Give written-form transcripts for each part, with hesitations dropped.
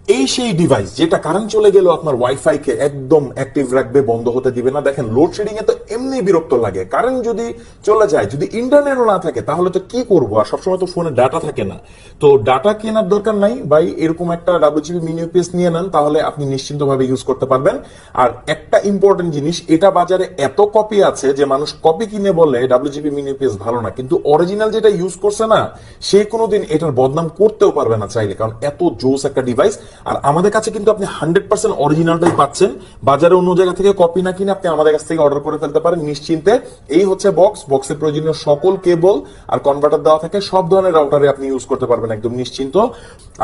এই সেই ডিভাইস যেটা কারেন্ট চলে গেল আপনার ওয়াইফাই কে একদম অ্যাক্টিভ রাখবে, বন্ধ হতে দিবে না। দেখেন লোডশেডিং এ তো এমনি বিরক্ত লাগে, কারেন্ট যদি চলে যায়, যদি ইন্টারনেটও না থাকে তাহলে তো কি করবো, আর সবসময় তো ফোনে ডাটা থাকে না। তো ডাটা কেনার দরকার নাই ভাই, এরকম একটা ডাব্লিউজিবি মিনি ইউপিএস নিয়ে নেন, তাহলে আপনি নিশ্চিন্তভাবে ইউজ করতে পারবেন। আর একটা ইম্পর্টেন্ট জিনিস, এটা বাজারে এত কপি আছে যে মানুষ কপি কিনে বলে ডাব্লিউজিবি মিনি ইউপিএস ভালো না, কিন্তু অরিজিনাল যেটা ইউজ করছে না সে কোনোদিন এটার বদনাম করতেও পারবে না চাইলে, কারণ এত জোস একটা ডিভাইস। আর আমাদের কাছে কিন্তু আপনি 100% অরিজিনালটাই পাচ্ছেন, বাজারে অন্য জায়গা থেকে কপি না কিনে আপনি আমাদের কাছ থেকে অর্ডার করে ফেলতে পারেন নিশ্চিন্তে। এই হচ্ছে বক্স, বক্সের প্রয়োজনীয় সকল কেবল আর কনভার্টার দেওয়া থাকে, সব ধরনের রাউটারে আপনি ইউজ করতে পারবেন একদম নিশ্চিন্ত।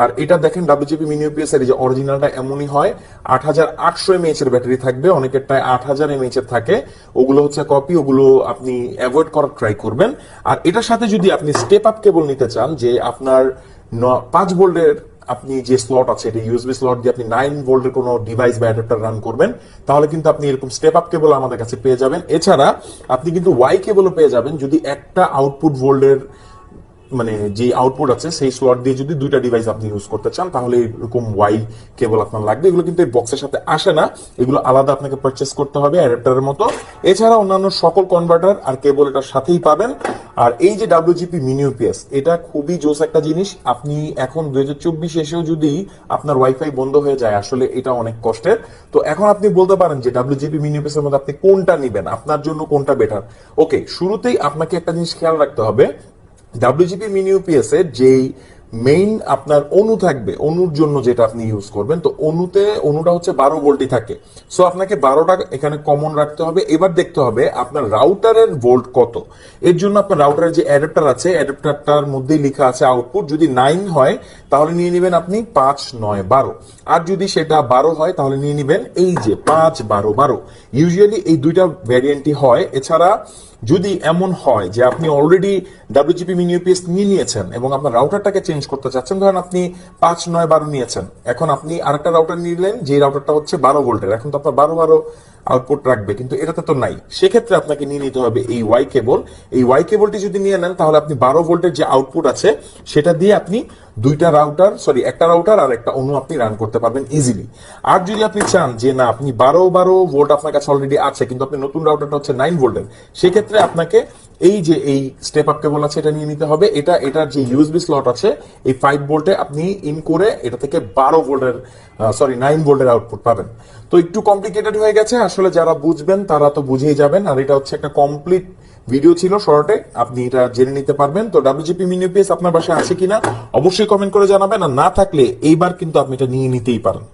আর এটা দেখেন ডাব্লিউজিবি মিনি ইউপিএস এর যে অরিজিনালটা এমনই হয়, 8800 mAh এর ব্যাটারি থাকবে, অনেকেরটায় 8000 mAh এর থাকে, ওগুলো হচ্ছে কপি, ওগুলো আপনি অ্যাভয়েড করার ট্রাই করবেন। আর এটার সাথে যদি আপনি স্টেপ আপ কেবল নিতে চান, যে আপনার 5 ভোল্টের আপনি যে স্লট আছে এটা ইউএসবি স্লট দিয়ে আপনি 9 ভোল্টের কোনো ডিভাইস বা অ্যাডাপ্টার রান করবেন, তাহলে কিন্তু আপনি এরকম স্টেপ আপ কেবল আমাদের কাছে পেয়ে যাবেন। এছাড়া আপনি কিন্তু ওয়াই কেবলও পেয়ে যাবেন, যদি একটা আউটপুট ভোল্টের মানে যে আউটপুট আছে সেই স্লট দিয়ে যদি দুইটা ডিভাইস আপনি ইউজ করতে চান, তাহলে এরকম ওয়াই কেবল আপনার লাগবে। এগুলো কিন্তু এই বক্সের সাথে আসে না, এগুলো আলাদা আপনাকে পারচেস করতে হবে অ্যাডাপ্টারের মতো। এছাড়া অন্যান্য সকল কনভার্টার আর কেবল এটার সাথেই পাবেন। আর এই যে ডাব্লিউজিপি মিনি ইউপিএস, এটা খুবই জোস একটা জিনিস। আপনি এখন 2024 এসেও যদি আপনার ওয়াইফাই বন্ধ হয়ে যায়, আসলে এটা অনেক কষ্টের। তো এখন আপনি বলতে পারেন যে ডাব্লিউজিপি মিনি ইউপিএস এর মধ্যে আপনি কোনটা নেবেন, আপনার জন্য কোনটা বেটার। ওকে, শুরুতেই আপনাকে একটা জিনিস খেয়াল রাখতে হবে, ডাব্লিউজিপি মিনি ইউপিএস এর যেই মেইন আপনার অনু থাকবে, অনুর জন্য যেটা আপনি ইউজ করবেন, তো অনুটা হচ্ছে 12 ভোল্টই থাকে। সো আপনাকে 12টা এখানে কমন রাখতে হবে। এবার দেখতে হবে আপনার রাউটারের ভোল্ট কত। এর জন্য আপনার রাউটারের যে অ্যাডাপ্টার আছে, অ্যাডাপ্টারটার মধ্যেই লেখা আছে আউটপুট, যদি 9 হয় তাহলে নিয়ে নেবেন আপনি 5, 9, 12। আর যদি সেটা 12 হয় তাহলে নিয়ে নেবেন এই যে 5, 12, 12। ইউজুয়ালি এই দুইটা ভ্যারিয়েন্টই হয়। এছাড়া যদি এমন হয় যে আপনি অলরেডি ডাব্লিউজিপি মিনি ইউপিএস নিয়ে নিয়েছেন এবং আপনার রাউটারটাকে চেঞ্জ করতে চাচ্ছেন, ধরেন আপনি 5, 9, 12 নিয়েছেন, এখন আপনি আরেকটা রাউটার নিলেন যে রাউটারটা হচ্ছে 12 ভোল্টের, এখন তো আপনার 12, 12 আউটপুট রাখবে, কিন্তু এটাতে তো নাই। সেক্ষেত্রে আপনাকে নিয়ে নিতে হবে এই ওয়াই কেবল। এই ওয়াই কেবলটি যদি নিয়ে নেন তাহলে আপনি 12 ভোল্টের যে আউটপুট আছে সেটা দিয়ে আপনি একটা রাউটার আর একটা অন্য আপনি রান করতে পারবেন ইজিলি। আর যদি আপনি চান যে না আপনি 12 ভোল্ট আপনার কাছে অলরেডি আছে, কিন্তু আপনি নতুন রাউটারটা হচ্ছে 9 ভোল্টের, সেক্ষেত্রে আপনাকে এই যে এই স্টেপ আপ কেবল আছে এটা নিয়ে নিতে হবে। এটার যে ইউএসবি স্লট আছে এই 5 ভোল্টে আপনি ইন করে এটা থেকে 9 ভোল্টের আউটপুট পাবেন। তো একটু কমপ্লিকেটেড হয়ে গেছে, আসলে যারা বুঝবেন তারা তো বুঝেই যাবেন। আর এটা হচ্ছে একটা কমপ্লিট ভিডিও ছিল শর্টে, আপনি এটা জেনে নিতে পারবেন। তো ডাব্লিউজিপি মিনি ইউপিএস আপনার বাসায় আছে কিনা অবশ্যই কমেন্ট করে জানাবেন, আর না থাকলে এইবার কিন্তু আপনি এটা নিয়ে নিতেই পারেন।